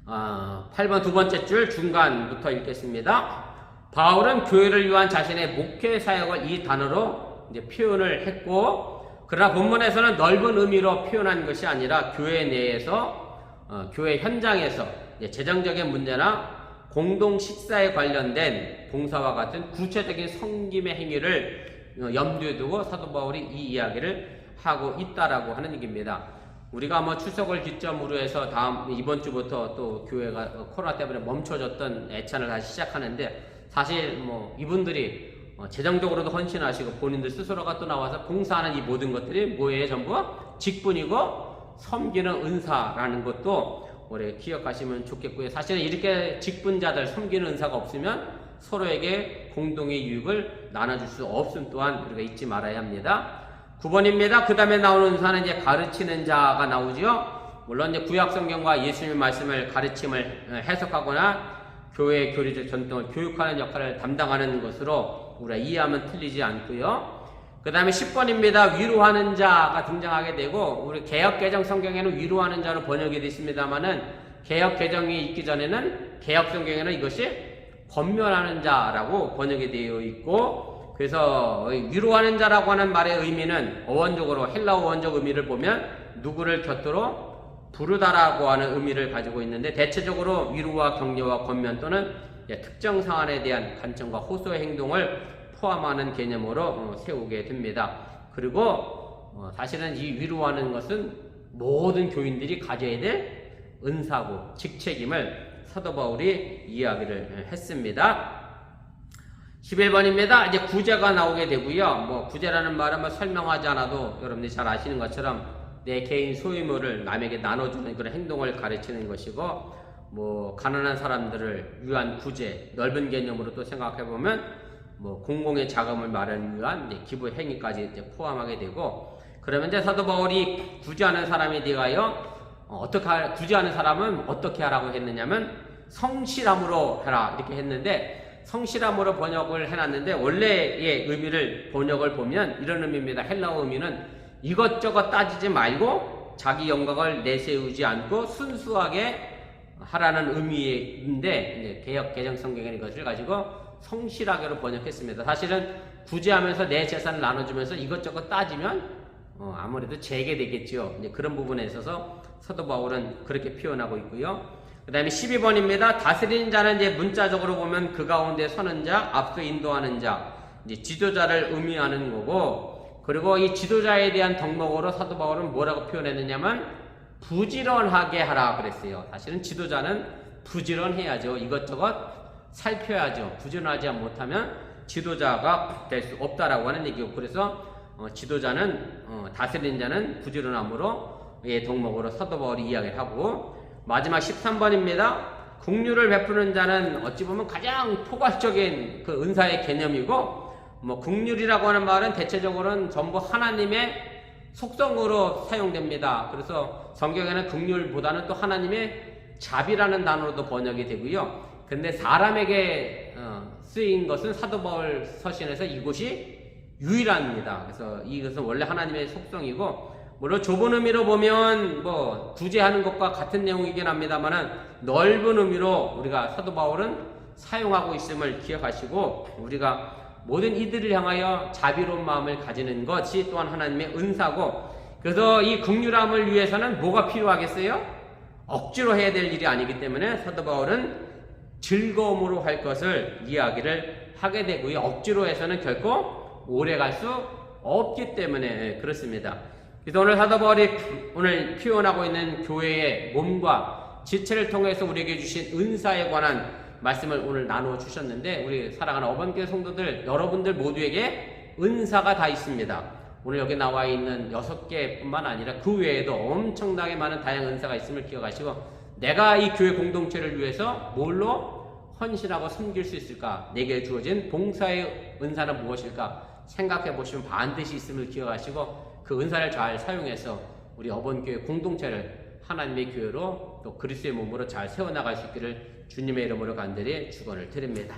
8번 두 번째 줄 중간부터 읽겠습니다. 바울은 교회를 위한 자신의 목회 사역을 이 단어로 이제 표현을 했고, 그러나 본문에서는 넓은 의미로 표현한 것이 아니라 교회 내에서, 교회 현장에서 재정적인 문제나 공동 식사에 관련된 봉사와 같은 구체적인 섬김의 행위를 염두에 두고 사도 바울이 이 이야기를 하고 있다라고 하는 얘기입니다. 우리가 뭐 추석을 기점으로 해서 이번 주부터 또 교회가 코로나 때문에 멈춰졌던 애찬을 다시 시작하는데, 사실 뭐 이분들이 재정적으로도 헌신하시고 본인들 스스로가 또 나와서 봉사하는 이 모든 것들이 뭐예요? 전부 직분이고 섬기는 은사라는 것도 우리 기억하시면 좋겠고요. 사실은 이렇게 직분자들, 섬기는 은사가 없으면 서로에게 공동의 유익을 나눠줄 수 없음 또한 우리가 잊지 말아야 합니다. 9번입니다. 그 다음에 나오는 은사는 이제 가르치는 자가 나오죠. 물론 이제 구약 성경과 예수님의 말씀을 가르침을 해석하거나 교회의 교리적 전통을 교육하는 역할을 담당하는 것으로 우리가 이해하면 틀리지 않고요. 그 다음에 10번입니다. 위로하는 자가 등장하게 되고, 우리 개역개정 성경에는 위로하는 자로 번역이 되어 있습니다만은, 개역개정이 있기 전에는 개역 성경에는 이것이 권면하는 자라고 번역이 되어 있고, 그래서 위로하는 자라고 하는 말의 의미는 어원적으로 헬라어 원적 의미를 보면 누구를 곁으로 부르다라고 하는 의미를 가지고 있는데, 대체적으로 위로와 격려와 권면 또는 특정 사안에 대한 간청과 호소의 행동을 포함하는 개념으로 세우게 됩니다. 그리고 사실은 이 위로하는 것은 모든 교인들이 가져야 될 은사고 직책임을 사도 바울이 이야기를 했습니다. 11번입니다. 이제 구제가 나오게 되고요. 뭐 구제라는 말은 설명하지 않아도 여러분들이 잘 아시는 것처럼 내 개인 소유물을 남에게 나눠주는 그런 행동을 가르치는 것이고, 뭐 가난한 사람들을 위한 구제, 넓은 개념으로 또 생각해 보면 뭐 공공의 자금을 마련을 위한 기부 행위까지 이제 포함하게 되고, 그러면 이제 사도 바울이 구제하는 사람에 대하여 구제하는 사람은 어떻게 하라고 했느냐면 성실함으로 해라 이렇게 했는데, 성실함으로 번역을 해놨는데 원래의 의미를 번역을 보면 이런 의미입니다. 헬라어 의미는 이것저것 따지지 말고 자기 영광을 내세우지 않고 순수하게 하라는 의미인데, 개역 개정 성경에는 이것을 가지고 성실하게로 번역했습니다. 사실은 구제하면서 내 재산을 나눠주면서 이것저것 따지면 아무래도 재개되겠죠. 이제 그런 부분에 있어서 사도 바울은 그렇게 표현하고 있고요. 그 다음에 12번입니다. 다스리는 자는 이제 문자적으로 보면 그 가운데 서는 자, 앞서 인도하는 자, 이제 지도자를 의미하는 거고, 그리고 이 지도자에 대한 덕목으로 사도 바울은 뭐라고 표현했느냐면 부지런하게 하라 그랬어요. 사실은 지도자는 부지런해야죠. 이것저것 살펴야죠. 부지런하지 못하면 지도자가 될 수 없다라고 하는 얘기고, 그래서 지도자는 다스리는 자는 부지런함으로 의 덕목으로 사도 바울이 이야기를 하고, 마지막 13번입니다. 긍휼을 베푸는 자는 어찌 보면 가장 포괄적인 그 은사의 개념이고, 뭐 긍휼이라고 하는 말은 대체적으로는 전부 하나님의 속성으로 사용됩니다. 그래서 성경에는 긍휼보다는 또 하나님의 자비라는 단어로도 번역이 되고요. 근데 사람에게 쓰인 것은 사도 바울 서신에서 이곳이 유일합니다. 그래서 이것은 원래 하나님의 속성이고, 물론 좁은 의미로 보면 뭐 구제하는 것과 같은 내용이긴 합니다만은 넓은 의미로 우리가 사도 바울은 사용하고 있음을 기억하시고, 우리가 모든 이들을 향하여 자비로운 마음을 가지는 것이 또한 하나님의 은사고, 그래서 이 긍휼함을 위해서는 뭐가 필요하겠어요? 억지로 해야 될 일이 아니기 때문에 사도 바울은 즐거움으로 할 것을 이야기를 하게 되고요. 억지로 해서는 결코 오래 갈 수 없기 때문에 그렇습니다. 그래서 오늘 사도 바울이 오늘 표현하고 있는 교회의 몸과 지체를 통해서 우리에게 주신 은사에 관한 말씀을 오늘 나누어 주셨는데, 우리 사랑하는 어번교회 성도들 여러분들 모두에게 은사가 다 있습니다. 오늘 여기 나와 있는 6개뿐만 아니라 그 외에도 엄청나게 많은 다양한 은사가 있음을 기억하시고, 내가 이 교회 공동체를 위해서 뭘로 헌신하고 섬길 수 있을까? 내게 주어진 봉사의 은사는 무엇일까? 생각해 보시면 반드시 있음을 기억하시고, 그 은사를 잘 사용해서 우리 어번교회 공동체를 하나님의 교회로 또 그리스도의 몸으로 잘 세워나갈 수 있기를 주님의 이름으로 간절히 축원을 드립니다.